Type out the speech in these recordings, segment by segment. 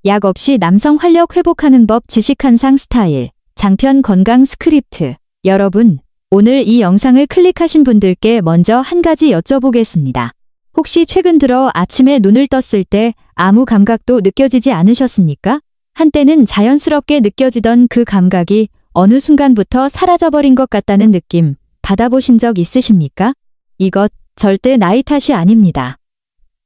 약 없이 남성 활력 회복하는 법 지식한상 스타일, 장편 건강 스크립트. 여러분, 오늘 이 영상을 클릭하신 분들께 먼저 한 가지 여쭤보겠습니다. 혹시 최근 들어 아침에 눈을 떴을 때 아무 감각도 느껴지지 않으셨습니까? 한때는 자연스럽게 느껴지던 그 감각이 어느 순간부터 사라져버린 것 같다는 느낌 받아보신 적 있으십니까? 이것 절대 나이 탓이 아닙니다.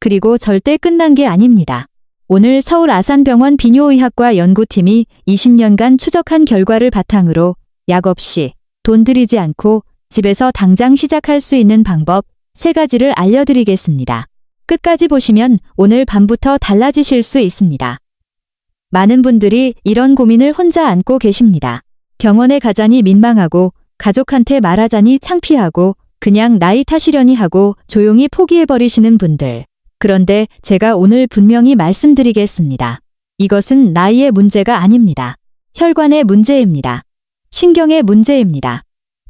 그리고 절대 끝난 게 아닙니다. 오늘 서울 아산병원 비뇨의학과 연구팀이 20년간 추적한 결과를 바탕으로 약 없이 돈 들이지 않고 집에서 당장 시작할 수 있는 방법 3가지를 알려드리겠습니다. 끝까지 보시면 오늘 밤부터 달라지실 수 있습니다. 많은 분들이 이런 고민을 혼자 안고 계십니다. 병원에 가자니 민망하고 가족한테 말하자니 창피하고 그냥 나이 탓이려니 하고 조용히 포기해버리시는 분들. 그런데 제가 오늘 분명히 말씀드리겠습니다. 이것은 나이의 문제가 아닙니다. 혈관의 문제입니다. 신경의 문제입니다.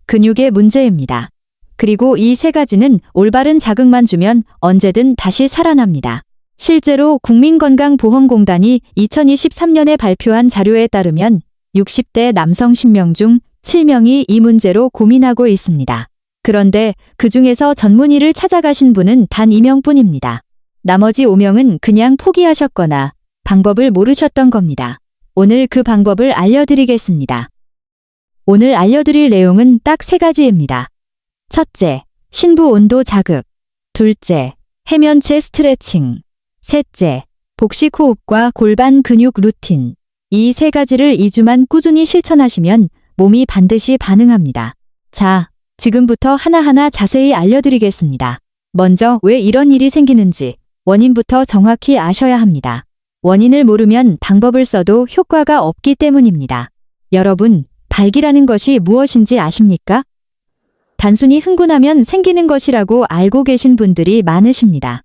근육의 문제입니다. 그리고 이 3가지는 올바른 자극만 주면 언제든 다시 살아납니다. 실제로 국민건강보험공단이 2023년에 발표한 자료에 따르면 60대 남성 10명 중 7명이 이 문제로 고민하고 있습니다. 그런데 그 중에서 전문의를 찾아가신 분은 단 2명뿐입니다. 나머지 5명은 그냥 포기하셨거나 방법을 모르셨던 겁니다. 오늘 그 방법을 알려드리겠습니다. 오늘 알려드릴 내용은 딱 3가지입니다. 첫째, 신부 온도 자극. 둘째, 해면체 스트레칭. 셋째, 복식 호흡과 골반 근육 루틴. 이 3가지를 2주만 꾸준히 실천하시면 몸이 반드시 반응합니다. 자, 지금부터 하나하나 자세히 알려드리겠습니다. 먼저 왜 이런 일이 생기는지 원인부터 정확히 아셔야 합니다. 원인을 모르면 방법을 써도 효과가 없기 때문입니다. 여러분, 발기라는 것이 무엇인지 아십니까? 단순히 흥분하면 생기는 것이라고 알고 계신 분들이 많으십니다.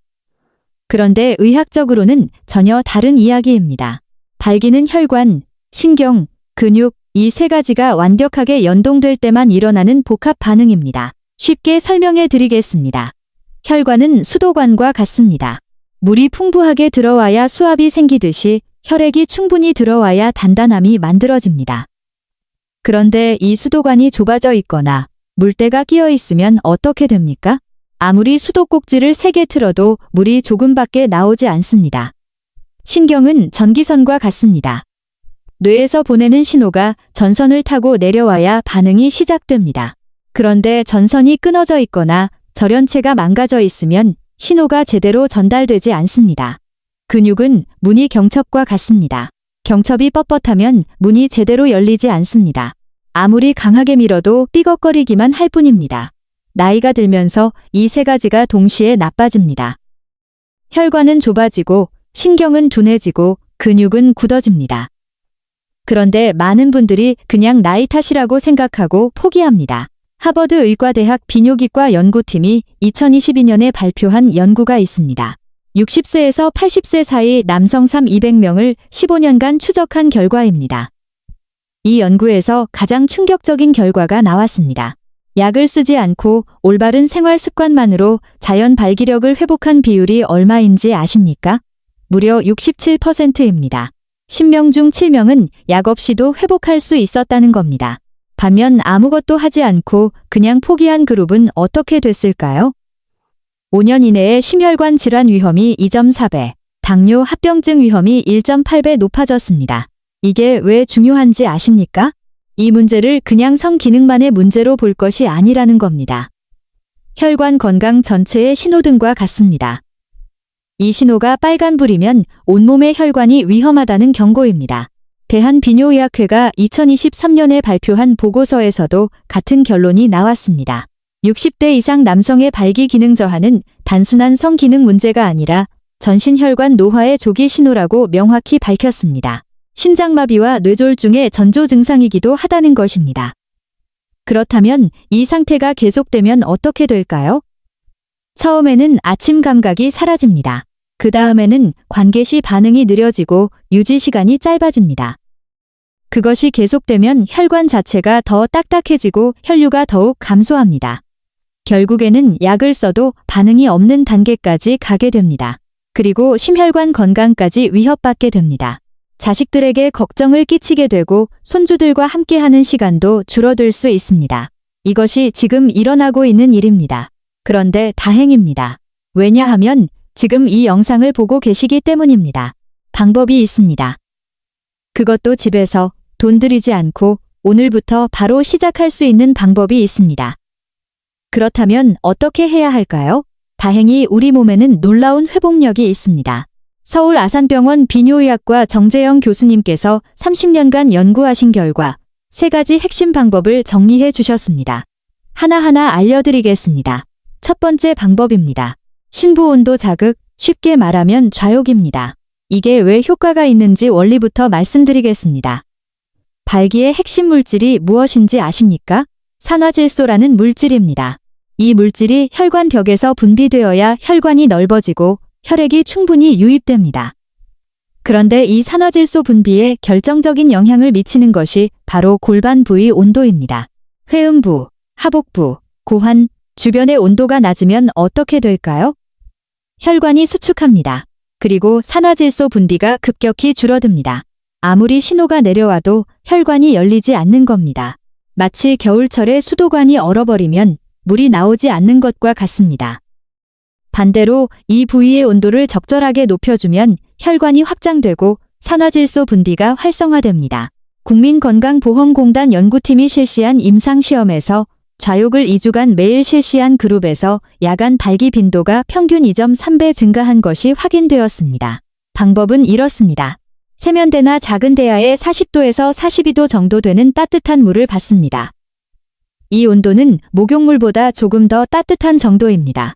그런데 의학적으로는 전혀 다른 이야기입니다. 발기는 혈관, 신경, 근육 이 3가지가 완벽하게 연동될 때만 일어나는 복합 반응입니다. 쉽게 설명해 드리겠습니다. 혈관은 수도관과 같습니다. 물이 풍부하게 들어와야 수압이 생기듯이 혈액이 충분히 들어와야 단단함이 만들어집니다. 그런데 이 수도관이 좁아져 있거나 물때가 끼어 있으면 어떻게 됩니까? 아무리 수도꼭지를 3개 틀어도 물이 조금밖에 나오지 않습니다. 신경은 전기선과 같습니다. 뇌에서 보내는 신호가 전선을 타고 내려와야 반응이 시작됩니다. 그런데 전선이 끊어져 있거나 절연체가 망가져 있으면 신호가 제대로 전달되지 않습니다. 근육은 무늬 경첩과 같습니다. 경첩이 뻣뻣하면 문이 제대로 열리지 않습니다. 아무리 강하게 밀어도 삐걱거리기만 할 뿐입니다. 나이가 들면서 이 3가지가 동시에 나빠집니다. 혈관은 좁아지고 신경은 둔해지고 근육은 굳어집니다. 그런데 많은 분들이 그냥 나이 탓이라고 생각하고 포기합니다. 하버드 의과대학 비뇨기과 연구팀이 2022년에 발표한 연구가 있습니다. 60세에서 80세 사이 남성 200명을 15년간 추적한 결과입니다. 이 연구에서 가장 충격적인 결과가 나왔습니다. 약을 쓰지 않고 올바른 생활 습관만으로 자연 발기력을 회복한 비율이 얼마인지 아십니까? 무려 67%입니다. 10명 중 7명은 약 없이도 회복할 수 있었다는 겁니다. 반면 아무것도 하지 않고 그냥 포기한 그룹은 어떻게 됐을까요? 5년 이내에 심혈관 질환 위험이 2.4배, 당뇨 합병증 위험이 1.8배 높아졌습니다. 이게 왜 중요한지 아십니까? 이 문제를 그냥 성기능만의 문제로 볼 것이 아니라는 겁니다. 혈관 건강 전체의 신호등과 같습니다. 이 신호가 빨간불이면 온몸의 혈관이 위험하다는 경고입니다. 대한비뇨의학회가 2023년에 발표한 보고서에서도 같은 결론이 나왔습니다. 60대 이상 남성의 발기 기능 저하는 단순한 성기능 문제가 아니라 전신혈관 노화의 조기 신호라고 명확히 밝혔습니다. 심장마비와 뇌졸중의 전조 증상이기도 하다는 것입니다. 그렇다면 이 상태가 계속되면 어떻게 될까요? 처음에는 아침 감각이 사라집니다. 그 다음에는 관계시 반응이 느려지고 유지 시간이 짧아집니다. 그것이 계속되면 혈관 자체가 더 딱딱해지고 혈류가 더욱 감소합니다. 결국에는 약을 써도 반응이 없는 단계까지 가게 됩니다. 그리고 심혈관 건강까지 위협받게 됩니다. 자식들에게 걱정을 끼치게 되고 손주들과 함께하는 시간도 줄어들 수 있습니다. 이것이 지금 일어나고 있는 일입니다. 그런데 다행입니다. 왜냐하면 지금 이 영상을 보고 계시기 때문입니다. 방법이 있습니다. 그것도 집에서 돈 들이지 않고 오늘부터 바로 시작할 수 있는 방법이 있습니다. 그렇다면 어떻게 해야 할까요? 다행히 우리 몸에는 놀라운 회복력이 있습니다. 서울 아산병원 비뇨의학과 정재영 교수님께서 30년간 연구하신 결과 3가지 핵심 방법을 정리해 주셨습니다. 하나하나 알려드리겠습니다. 첫 번째 방법입니다. 신부온도 자극, 쉽게 말하면 좌욕입니다. 이게 왜 효과가 있는지 원리부터 말씀드리겠습니다. 발기의 핵심 물질이 무엇인지 아십니까? 산화질소라는 물질입니다. 이 물질이 혈관벽에서 분비되어야 혈관이 넓어지고 혈액이 충분히 유입됩니다. 그런데 이 산화질소 분비에 결정적인 영향을 미치는 것이 바로 골반 부위 온도입니다. 회음부, 하복부, 고환, 주변의 온도가 낮으면 어떻게 될까요? 혈관이 수축합니다. 그리고 산화질소 분비가 급격히 줄어듭니다. 아무리 신호가 내려와도 혈관이 열리지 않는 겁니다. 마치 겨울철에 수도관이 얼어버리면 물이 나오지 않는 것과 같습니다. 반대로 이 부위의 온도를 적절하게 높여주면 혈관이 확장되고 산화질소 분비가 활성화됩니다. 국민건강보험공단 연구팀이 실시한 임상시험에서 좌욕을 2주간 매일 실시한 그룹에서 야간 발기 빈도가 평균 2.3배 증가한 것이 확인되었습니다. 방법은 이렇습니다. 세면대나 작은 대야에 40도에서 42도 정도 되는 따뜻한 물을 받습니다. 이 온도는 목욕물보다 조금 더 따뜻한 정도입니다.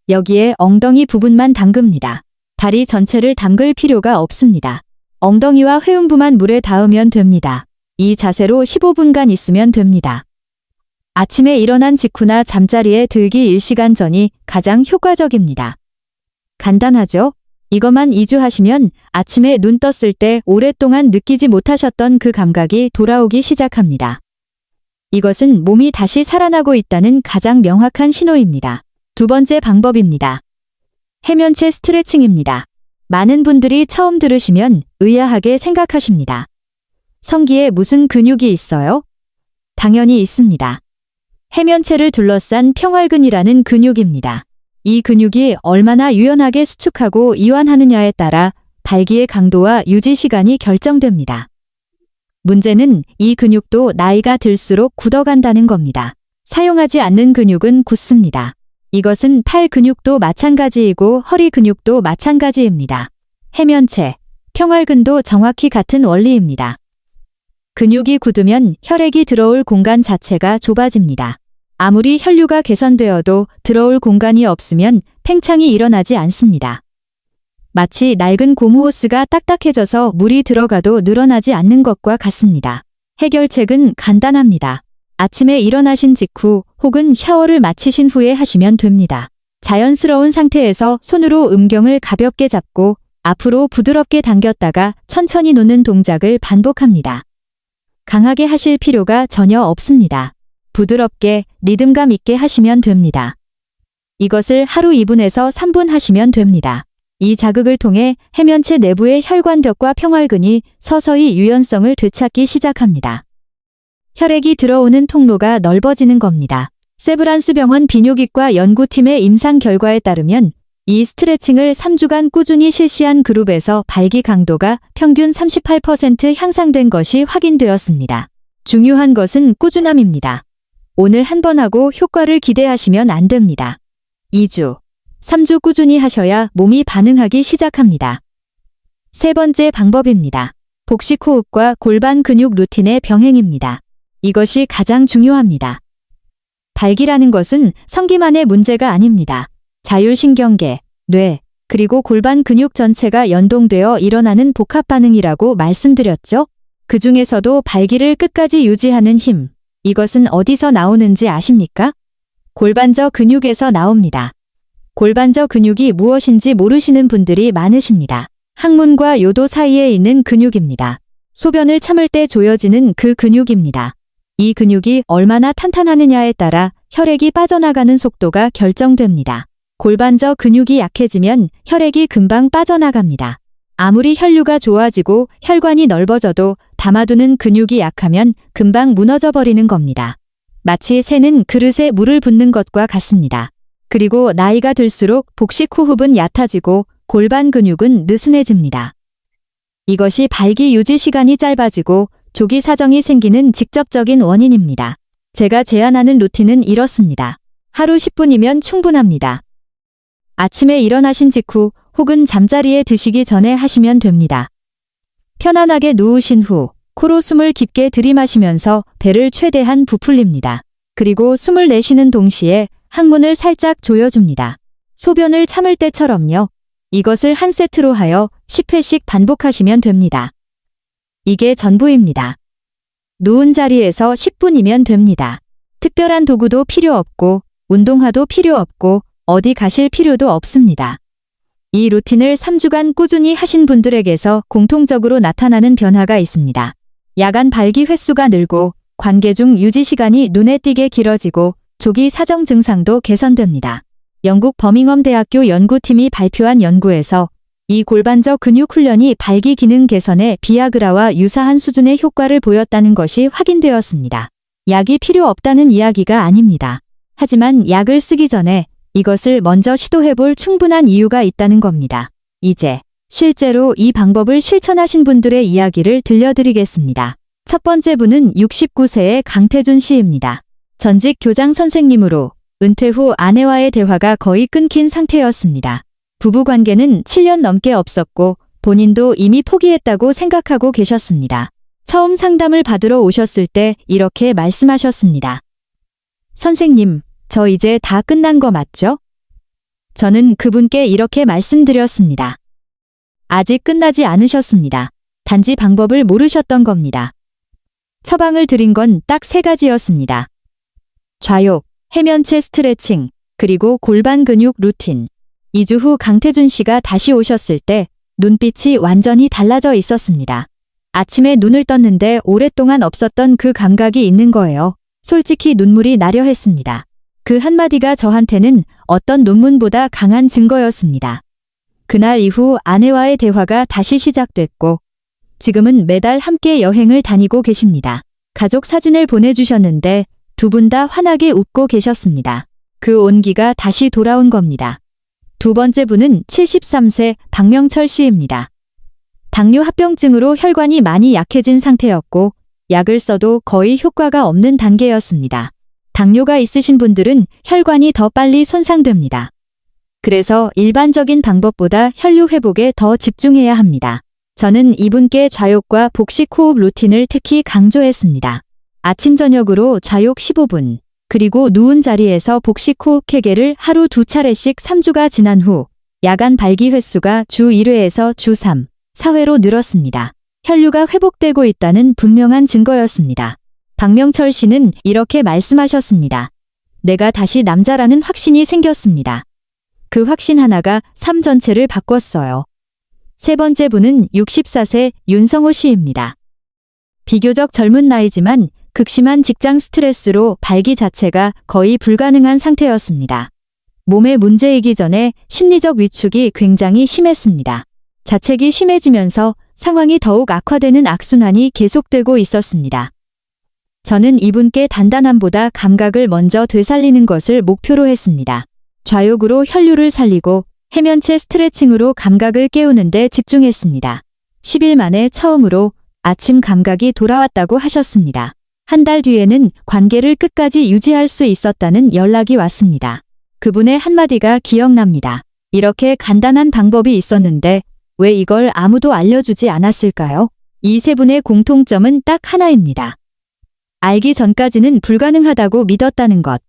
여기에 엉덩이 부분만 담급니다. 다리 전체를 담글 필요가 없습니다. 엉덩이와 회음부만 물에 닿으면 됩니다. 이 자세로 15분간 있으면 됩니다. 아침에 일어난 직후나 잠자리에 들기 1시간 전이 가장 효과적입니다. 간단하죠? 이것만 2주 하시면 아침에 눈 떴을 때 오랫동안 느끼지 못하셨던 그 감각이 돌아오기 시작합니다. 이것은 몸이 다시 살아나고 있다는 가장 명확한 신호입니다. 두 번째 방법입니다. 해면체 스트레칭입니다. 많은 분들이 처음 들으시면 의아하게 생각하십니다. 성기에 무슨 근육이 있어요? 당연히 있습니다. 해면체를 둘러싼 평활근이라는 근육입니다. 이 근육이 얼마나 유연하게 수축하고 이완하느냐에 따라 발기의 강도와 유지 시간이 결정됩니다. 문제는 이 근육도 나이가 들수록 굳어간다는 겁니다. 사용하지 않는 근육은 굳습니다. 이것은 팔 근육도 마찬가지이고 허리 근육도 마찬가지입니다. 해면체, 평활근도 정확히 같은 원리입니다. 근육이 굳으면 혈액이 들어올 공간 자체가 좁아집니다. 아무리 혈류가 개선되어도 들어올 공간이 없으면 팽창이 일어나지 않습니다. 마치 낡은 고무호스가 딱딱해져서 물이 들어가도 늘어나지 않는 것과 같습니다. 해결책은 간단합니다. 아침에 일어나신 직후 혹은 샤워를 마치신 후에 하시면 됩니다. 자연스러운 상태에서 손으로 음경을 가볍게 잡고 앞으로 부드럽게 당겼다가 천천히 놓는 동작을 반복합니다. 강하게 하실 필요가 전혀 없습니다. 부드럽게 리듬감 있게 하시면 됩니다. 이것을 하루 2분에서 3분 하시면 됩니다. 이 자극을 통해 해면체 내부의 혈관벽과 평활근이 서서히 유연성을 되찾기 시작합니다. 혈액이 들어오는 통로가 넓어지는 겁니다. 세브란스 병원 비뇨기과 연구팀의 임상 결과에 따르면 이 스트레칭을 3주간 꾸준히 실시한 그룹에서 발기 강도가 평균 38% 향상된 것이 확인되었습니다. 중요한 것은 꾸준함입니다. 오늘 한 번 하고 효과를 기대하시면 안 됩니다. 2주, 3주 꾸준히 하셔야 몸이 반응하기 시작합니다. 세 번째 방법입니다. 복식호흡과 골반 근육 루틴의 병행입니다. 이것이 가장 중요합니다. 발기라는 것은 성기만의 문제가 아닙니다. 자율신경계, 뇌, 그리고 골반 근육 전체가 연동되어 일어나는 복합 반응이라고 말씀드렸죠? 그 중에서도 발기를 끝까지 유지하는 힘, 이것은 어디서 나오는지 아십니까? 골반저 근육에서 나옵니다. 골반저 근육이 무엇인지 모르시는 분들이 많으십니다. 항문과 요도 사이에 있는 근육입니다. 소변을 참을 때 조여지는 그 근육입니다. 이 근육이 얼마나 탄탄하느냐에 따라 혈액이 빠져나가는 속도가 결정됩니다. 골반저 근육이 약해지면 혈액이 금방 빠져나갑니다. 아무리 혈류가 좋아지고 혈관이 넓어져도 담아두는 근육이 약하면 금방 무너져 버리는 겁니다. 마치 새는 그릇에 물을 붓는 것과 같습니다. 그리고 나이가 들수록 복식 호흡은 얕아지고 골반 근육은 느슨해집니다. 이것이 발기 유지 시간이 짧아지고 조기 사정이 생기는 직접적인 원인입니다. 제가 제안하는 루틴은 이렇습니다. 하루 10분이면 충분합니다. 아침에 일어나신 직후 혹은 잠자리에 드시기 전에 하시면 됩니다. 편안하게 누우신 후 코로 숨을 깊게 들이마시면서 배를 최대한 부풀립니다. 그리고 숨을 내쉬는 동시에 항문을 살짝 조여줍니다. 소변을 참을 때처럼요. 이것을 한 세트로 하여 10회씩 반복하시면 됩니다. 이게 전부입니다. 누운 자리에서 10분이면 됩니다. 특별한 도구도 필요 없고 운동화도 필요 없고 어디 가실 필요도 없습니다. 이 루틴을 3주간 꾸준히 하신 분들에게서 공통적으로 나타나는 변화가 있습니다. 야간 발기 횟수가 늘고 관계 중 유지 시간이 눈에 띄게 길어지고 조기 사정 증상도 개선됩니다. 영국 버밍엄 대학교 연구팀이 발표한 연구에서 이 골반적 근육 훈련이 발기 기능 개선에 비아그라와 유사한 수준의 효과를 보였다는 것이 확인되었습니다. 약이 필요 없다는 이야기가 아닙니다. 하지만 약을 쓰기 전에 이것을 먼저 시도해볼 충분한 이유가 있다는 겁니다. 이제 실제로 이 방법을 실천하신 분들의 이야기를 들려드리겠습니다. 첫 번째 분은 69세의 강태준 씨입니다. 전직 교장 선생님으로 은퇴 후 아내와의 대화가 거의 끊긴 상태였습니다. 부부 관계는 7년 넘게 없었고 본인도 이미 포기했다고 생각하고 계셨습니다. 처음 상담을 받으러 오셨을 때 이렇게 말씀하셨습니다. 선생님, 저 이제 다 끝난 거 맞죠? 저는 그분께 이렇게 말씀드렸습니다. 아직 끝나지 않으셨습니다. 단지 방법을 모르셨던 겁니다. 처방을 드린 건 딱 3가지였습니다. 좌욕, 해면체 스트레칭, 그리고 골반 근육 루틴. 2주 후 강태준 씨가 다시 오셨을 때 눈빛이 완전히 달라져 있었습니다. 아침에 눈을 떴는데 오랫동안 없었던 그 감각이 있는 거예요. 솔직히 눈물이 나려 했습니다. 그 한마디가 저한테는 어떤 논문보다 강한 증거였습니다. 그날 이후 아내와의 대화가 다시 시작됐고 지금은 매달 함께 여행을 다니고 계십니다. 가족 사진을 보내주셨는데 두 분 다 환하게 웃고 계셨습니다. 그 온기가 다시 돌아온 겁니다. 두 번째 분은 73세 박명철 씨입니다. 당뇨 합병증으로 혈관이 많이 약해진 상태였고 약을 써도 거의 효과가 없는 단계였습니다. 당뇨가 있으신 분들은 혈관이 더 빨리 손상됩니다. 그래서 일반적인 방법보다 혈류 회복에 더 집중해야 합니다. 저는 이분께 좌욕과 복식 호흡 루틴을 특히 강조했습니다. 아침 저녁으로 좌욕 15분, 그리고 누운 자리에서 복식 호흡 케겔을 하루 2차례씩 3주가 지난 후 야간 발기 횟수가 주 1회에서 주 3, 4회로 늘었습니다. 혈류가 회복되고 있다는 분명한 증거였습니다. 박명철 씨는 이렇게 말씀하셨습니다. 내가 다시 남자라는 확신이 생겼습니다. 그 확신 하나가 삶 전체를 바꿨어요. 세 번째 분은 64세 윤성호 씨입니다. 비교적 젊은 나이지만 극심한 직장 스트레스로 발기 자체가 거의 불가능한 상태였습니다. 몸에 문제이기 전에 심리적 위축이 굉장히 심했습니다. 자책이 심해지면서 상황이 더욱 악화되는 악순환이 계속되고 있었습니다. 저는 이분께 단단함보다 감각을 먼저 되살리는 것을 목표로 했습니다. 좌욕으로 혈류를 살리고 해면체 스트레칭으로 감각을 깨우는 데 집중했습니다. 10일 만에 처음으로 아침 감각이 돌아왔다고 하셨습니다. 한 달 뒤에는 관계를 끝까지 유지할 수 있었다는 연락이 왔습니다. 그분의 한마디가 기억납니다. 이렇게 간단한 방법이 있었는데 왜 이걸 아무도 알려주지 않았을까요? 이 세 분의 공통점은 딱 하나입니다. 알기 전까지는 불가능하다고 믿었다는 것.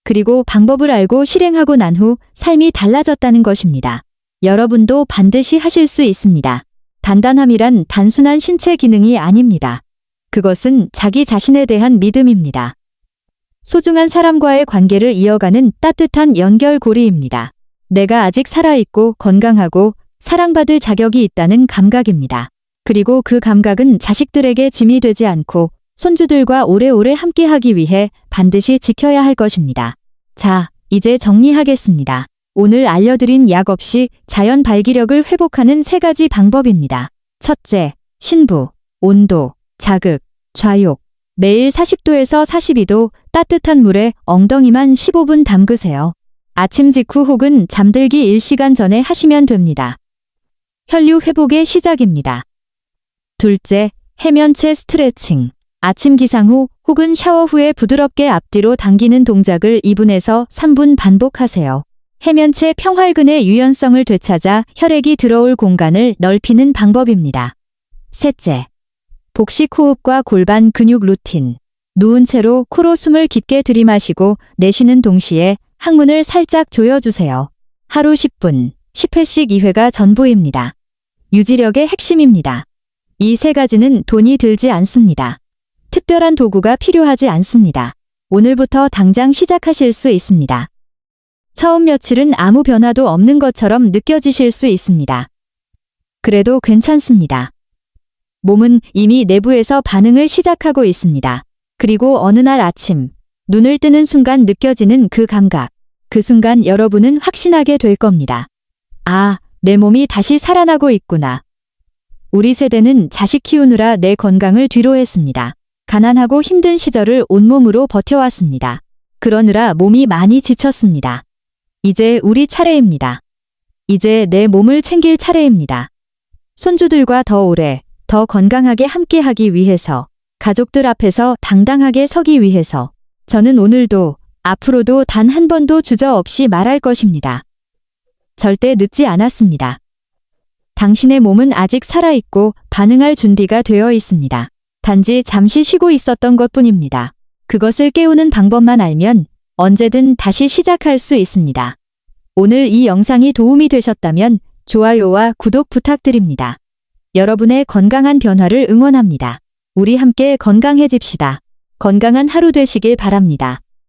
그리고 방법을 알고 실행하고 난 후 삶이 달라졌다는 것입니다. 여러분도 반드시 하실 수 있습니다. 단단함이란 단순한 신체 기능이 아닙니다. 그것은 자기 자신에 대한 믿음입니다. 소중한 사람과의 관계를 이어가는 따뜻한 연결고리입니다. 내가 아직 살아있고 건강하고 사랑받을 자격이 있다는 감각입니다. 그리고 그 감각은 자식들에게 짐이 되지 않고 손주들과 오래오래 함께하기 위해 반드시 지켜야 할 것입니다. 자, 이제 정리하겠습니다. 오늘 알려드린 약 없이 자연 발기력을 회복하는 3가지 방법입니다. 첫째, 신부, 온도, 자극, 좌욕. 매일 40도에서 42도 따뜻한 물에 엉덩이만 15분 담그세요. 아침 직후 혹은 잠들기 1시간 전에 하시면 됩니다. 혈류 회복의 시작입니다. 둘째, 해면체 스트레칭. 아침 기상 후 혹은 샤워 후에 부드럽게 앞뒤로 당기는 동작을 2분에서 3분 반복하세요. 해면체 평활근의 유연성을 되찾아 혈액이 들어올 공간을 넓히는 방법입니다. 셋째, 복식 호흡과 골반 근육 루틴. 누운 채로 코로 숨을 깊게 들이마시고 내쉬는 동시에 항문을 살짝 조여주세요. 하루 10분, 10회씩 2회가 전부입니다. 유지력의 핵심입니다. 이 3가지는 돈이 들지 않습니다. 특별한 도구가 필요하지 않습니다. 오늘부터 당장 시작하실 수 있습니다. 처음 며칠은 아무 변화도 없는 것처럼 느껴지실 수 있습니다. 그래도 괜찮습니다. 몸은 이미 내부에서 반응을 시작하고 있습니다. 그리고 어느 날 아침, 눈을 뜨는 순간 느껴지는 그 감각. 그 순간 여러분은 확신하게 될 겁니다. 아, 내 몸이 다시 살아나고 있구나. 우리 세대는 자식 키우느라 내 건강을 뒤로 했습니다. 가난하고 힘든 시절을 온몸으로 버텨왔습니다. 그러느라 몸이 많이 지쳤습니다. 이제 우리 차례입니다. 이제 내 몸을 챙길 차례입니다. 손주들과 더 오래, 더 건강하게 함께하기 위해서, 가족들 앞에서 당당하게 서기 위해서, 저는 오늘도, 앞으로도 단 한 번도 주저없이 말할 것입니다. 절대 늦지 않았습니다. 당신의 몸은 아직 살아있고 반응할 준비가 되어 있습니다. 단지 잠시 쉬고 있었던 것뿐입니다. 그것을 깨우는 방법만 알면 언제든 다시 시작할 수 있습니다. 오늘 이 영상이 도움이 되셨다면 좋아요와 구독 부탁드립니다. 여러분의 건강한 변화를 응원합니다. 우리 함께 건강해집시다. 건강한 하루 되시길 바랍니다.